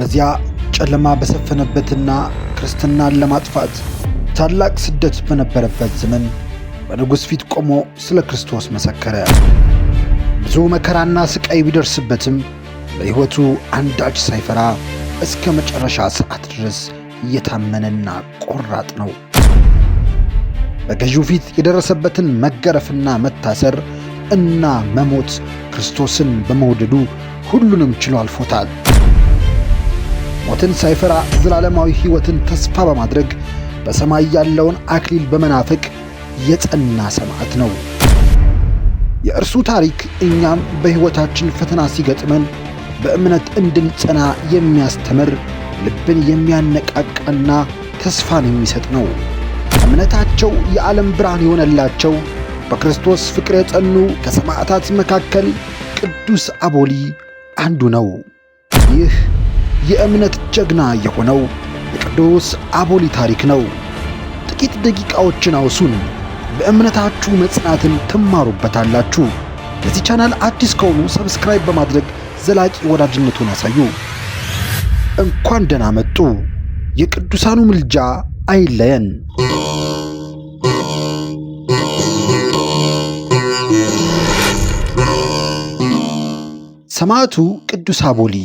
በዚያ ጨለማ በሰፈነበትና ክርስትናን ለማጥፋት ታላቅ ስደት በነበረበት ዘመን በንጉሥ ፊት ቆሞ ስለ ክርስቶስ መሰከረ። ብዙ መከራና ስቃይ ቢደርስበትም በሕይወቱ አንዳች ሳይፈራ እስከ መጨረሻ ሰዓት ድረስ እየታመነና ቆራጥ ነው። በገዢው ፊት የደረሰበትን መገረፍና መታሰር እና መሞት ክርስቶስን በመውደዱ ሁሉንም ችሎ አልፎታል። ሞትን ሳይፈራ ዘላለማዊ ሕይወትን ተስፋ በማድረግ በሰማይ ያለውን አክሊል በመናፈቅ የጸና ሰማዕት ነው። የእርሱ ታሪክ እኛም በሕይወታችን ፈተና ሲገጥመን በእምነት እንድንጸና የሚያስተምር፣ ልብን የሚያነቃቃና ተስፋን የሚሰጥ ነው። እምነታቸው የዓለም ብርሃን የሆነላቸው በክርስቶስ ፍቅር የጸኑ ከሰማዕታት መካከል ቅዱስ አቦሊ አንዱ ነው። ይህ የእምነት ጀግና የሆነው የቅዱስ አቦሊ ታሪክ ነው። ጥቂት ደቂቃዎችን አውሱን፣ በእምነታችሁ መጽናትን ትማሩበታላችሁ። ለዚህ ቻናል አዲስ ከሆኑ ሰብስክራይብ በማድረግ ዘላቂ ወዳጅነቱን ያሳዩ። እንኳን ደህና መጡ። የቅዱሳኑ ምልጃ አይለየን። ሰማዕቱ ቅዱስ አቦሊ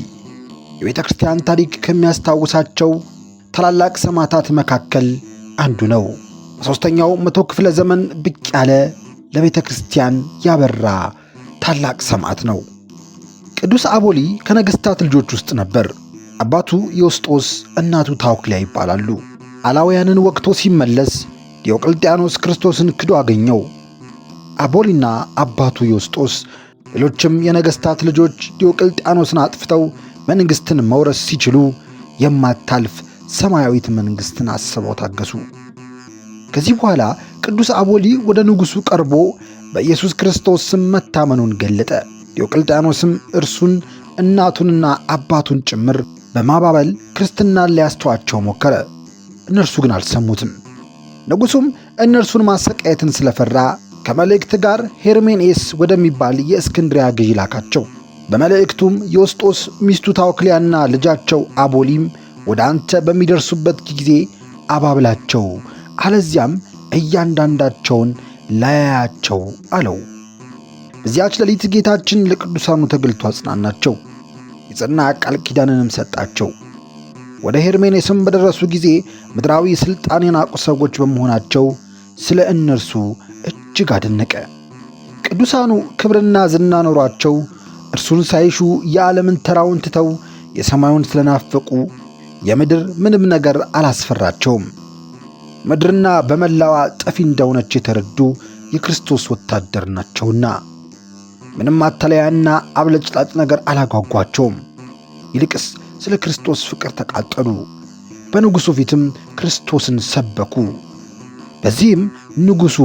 የቤተ ክርስቲያን ታሪክ ከሚያስታውሳቸው ታላላቅ ሰማዕታት መካከል አንዱ ነው። በሦስተኛው መቶ ክፍለ ዘመን ብቅ ያለ ለቤተ ክርስቲያን ያበራ ታላቅ ሰማዕት ነው። ቅዱስ አቦሊ ከነገሥታት ልጆች ውስጥ ነበር። አባቱ ዮስጦስ፣ እናቱ ታውክሊያ ይባላሉ። አላውያንን ወቅቶ ሲመለስ ዲዮቅልጥያኖስ ክርስቶስን ክዶ አገኘው። አቦሊና አባቱ ዮስጦስ ሌሎችም የነገሥታት ልጆች ዲዮቅልጥያኖስን አጥፍተው መንግሥትን መውረስ ሲችሉ የማታልፍ ሰማያዊት መንግሥትን አስበው ታገሱ። ከዚህ በኋላ ቅዱስ አቦሊ ወደ ንጉሡ ቀርቦ በኢየሱስ ክርስቶስ ስም መታመኑን ገለጠ። ዲዮቅልጥያኖስም እርሱን እናቱንና አባቱን ጭምር በማባበል ክርስትናን ሊያስተዋቸው ሞከረ። እነርሱ ግን አልሰሙትም። ንጉሡም እነርሱን ማሰቃየትን ስለፈራ ከመልእክት ጋር ሄርሜኔስ ወደሚባል የእስክንድሪያ ገዢ ላካቸው። በመልእክቱም ዮስጦስ፣ ሚስቱ ታውክሊያና ልጃቸው አቦሊም ወደ አንተ በሚደርሱበት ጊዜ አባብላቸው፣ አለዚያም እያንዳንዳቸውን ላያያቸው አለው። በዚያች ሌሊት ጌታችን ለቅዱሳኑ ተገልጦ አጽናናቸው፣ የጸና ቃል ኪዳንንም ሰጣቸው። ወደ ሄርሜኔስም በደረሱ ጊዜ ምድራዊ ሥልጣን የናቁ ሰዎች በመሆናቸው ስለ እነርሱ እጅግ አደነቀ። ቅዱሳኑ ክብርና ዝና ኖሯቸው እርሱን ሳይሹ የዓለምን ተራውን ትተው የሰማዩን ስለናፈቁ የምድር ምንም ነገር አላስፈራቸውም። ምድርና በመላዋ ጠፊ እንደሆነች የተረዱ የክርስቶስ ወታደር ናቸውና ምንም ማታለያና አብለጭላጭ ነገር አላጓጓቸውም። ይልቅስ ስለ ክርስቶስ ፍቅር ተቃጠሉ። በንጉሡ ፊትም ክርስቶስን ሰበኩ። በዚህም ንጉሡ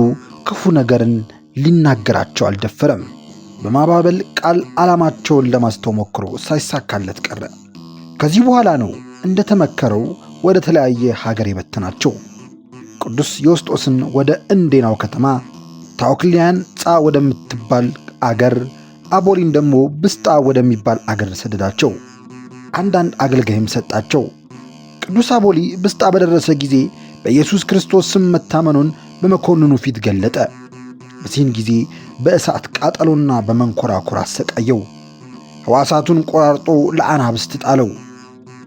ክፉ ነገርን ሊናገራቸው አልደፈረም። በማባበል ቃል ዓላማቸውን ለማስተው ሞክሮ ሳይሳካለት ቀረ። ከዚህ በኋላ ነው እንደተመከረው ወደ ተለያየ ሀገር የበተናቸው። ቅዱስ ዮስጦስን ወደ እንዴናው ከተማ፣ ታውክሊያን ጻ ወደምትባል አገር፣ አቦሊን ደግሞ ብስጣ ወደሚባል አገር ሰደዳቸው። አንዳንድ አገልጋይም ሰጣቸው። ቅዱስ አቦሊ ብስጣ በደረሰ ጊዜ በኢየሱስ ክርስቶስ ስም መታመኑን በመኮንኑ ፊት ገለጠ። በዚህን ጊዜ በእሳት ቃጠሎና በመንኮራኩር አሰቃየው። ሕዋሳቱን ቆራርጦ ለአናብስት ጣለው።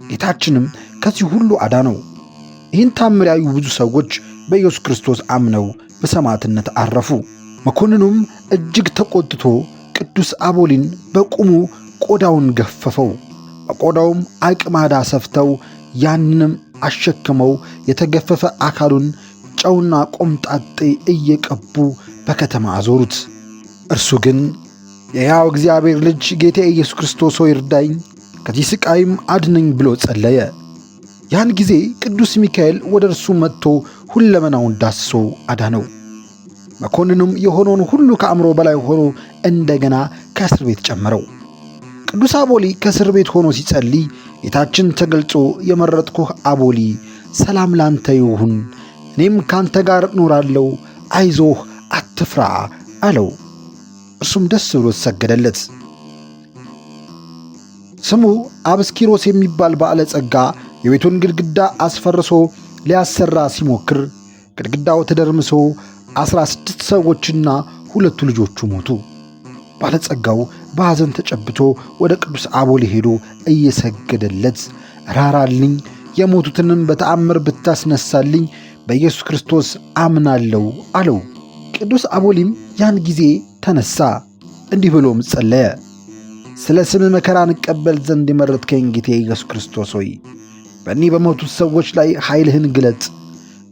ጌታችንም ከዚህ ሁሉ አዳነው። ይህን ታምር ያዩ ብዙ ሰዎች በኢየሱስ ክርስቶስ አምነው በሰማዕትነት አረፉ። መኮንኑም እጅግ ተቆጥቶ ቅዱስ አቦሊን በቁሙ ቆዳውን ገፈፈው። በቆዳውም አቅማዳ ሰፍተው ያንንም አሸክመው የተገፈፈ አካሉን ጨውና ቆምጣጤ እየቀቡ በከተማ አዞሩት። እርሱ ግን የሕያው እግዚአብሔር ልጅ ጌታ ኢየሱስ ክርስቶስ ሆይ እርዳኝ፣ ከዚህ ሥቃይም አድነኝ ብሎ ጸለየ። ያን ጊዜ ቅዱስ ሚካኤል ወደ እርሱ መጥቶ ሁለመናውን ዳስሶ አዳነው። መኮንኑም የሆነውን ሁሉ ከአእምሮ በላይ ሆኖ እንደገና ከእስር ቤት ጨመረው። ቅዱስ አቦሊ ከእስር ቤት ሆኖ ሲጸልይ ጌታችን ተገልጾ የመረጥኩህ አቦሊ ሰላም ላንተ ይሁን፣ እኔም ካንተ ጋር እኖራለሁ፣ አይዞህ አትፍራ አለው። እርሱም ደስ ብሎ ሰገደለት። ስሙ አብስኪሮስ የሚባል ባለጸጋ የቤቱን ግድግዳ አስፈርሶ ሊያሰራ ሲሞክር ግድግዳው ተደርምሶ 16 ሰዎችና 2 ልጆቹ ሞቱ። ባለጸጋው በሐዘን ተጨብቶ ወደ ቅዱስ አቦሊ ሄዶ እየሰገደለት ራራልኝ፣ የሞቱትንም በተአምር ብታስነሳልኝ በኢየሱስ ክርስቶስ አምናለሁ አለው። ቅዱስ አቦሊም ያን ጊዜ ተነሳ፣ እንዲህ ብሎም ጸለየ። ስለ ስም መከራን እቀበል ዘንድ የመረጥከኝ ጌቴ ኢየሱስ ክርስቶስ ሆይ በእኒህ በሞቱት ሰዎች ላይ ኃይልህን ግለጥ።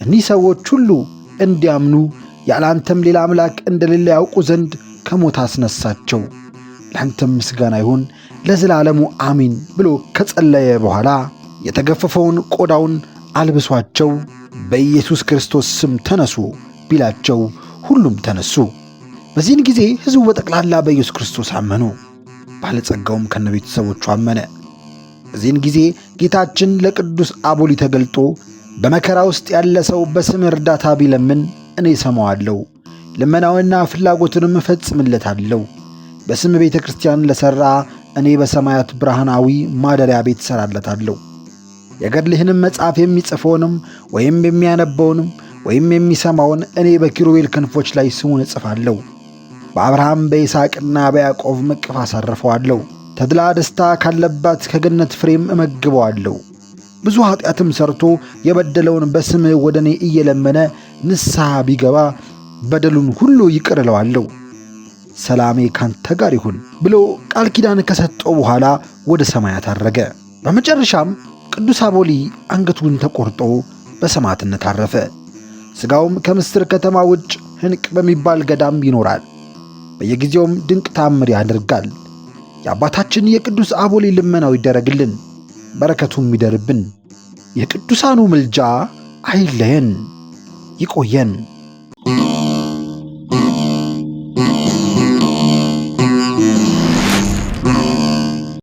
እኒህ ሰዎች ሁሉ እንዲያምኑ ያለ አንተም ሌላ አምላክ እንደሌለ ያውቁ ዘንድ ከሞት አስነሳቸው። ለአንተም ምስጋና ይሁን ለዘላለሙ አሚን ብሎ ከጸለየ በኋላ የተገፈፈውን ቆዳውን አልብሷቸው በኢየሱስ ክርስቶስ ስም ተነሱ ቢላቸው ሁሉም ተነሱ። በዚህን ጊዜ ሕዝቡ በጠቅላላ በኢየሱስ ክርስቶስ አመኑ። ባለጸጋውም ከነቤተሰቦቹ አመነ። በዚህን ጊዜ ጌታችን ለቅዱስ አቦሊ ተገልጦ በመከራ ውስጥ ያለ ሰው በስም እርዳታ ቢለምን እኔ ሰማዋለሁ፣ ልመናውንና ፍላጎቱንም እፈጽምለታለሁ። በስም ቤተ ክርስቲያን ለሠራ እኔ በሰማያት ብርሃናዊ ማደሪያ ቤት እሠራለታለሁ። የገድልህንም መጽሐፍ የሚጽፈውንም ወይም የሚያነበውንም ወይም የሚሰማውን እኔ በኪሩቤል ክንፎች ላይ ስሙን እጽፋለሁ። በአብርሃም በይስሐቅና በያዕቆብ እቅፍ አሳርፈዋለሁ። ተድላ ደስታ ካለባት ከገነት ፍሬም እመግበዋለሁ። ብዙ ኃጢአትም ሰርቶ የበደለውን በስምህ ወደ እኔ እየለመነ ንስሐ ቢገባ በደሉን ሁሉ ይቅር እለዋለሁ። ሰላሜ ካንተ ጋር ይሁን ብሎ ቃል ኪዳን ከሰጠው በኋላ ወደ ሰማያት አረገ። በመጨረሻም ቅዱስ አቦሊ አንገቱን ተቆርጦ በሰማዕትነት አረፈ። ሥጋውም ከምስር ከተማ ውጭ ሕንቅ በሚባል ገዳም ይኖራል። በየጊዜውም ድንቅ ታምር ያደርጋል። የአባታችን የቅዱስ አቦሊ ልመናው ይደረግልን፣ በረከቱም ይደርብን። የቅዱሳኑ ምልጃ አይለየን። ይቆየን።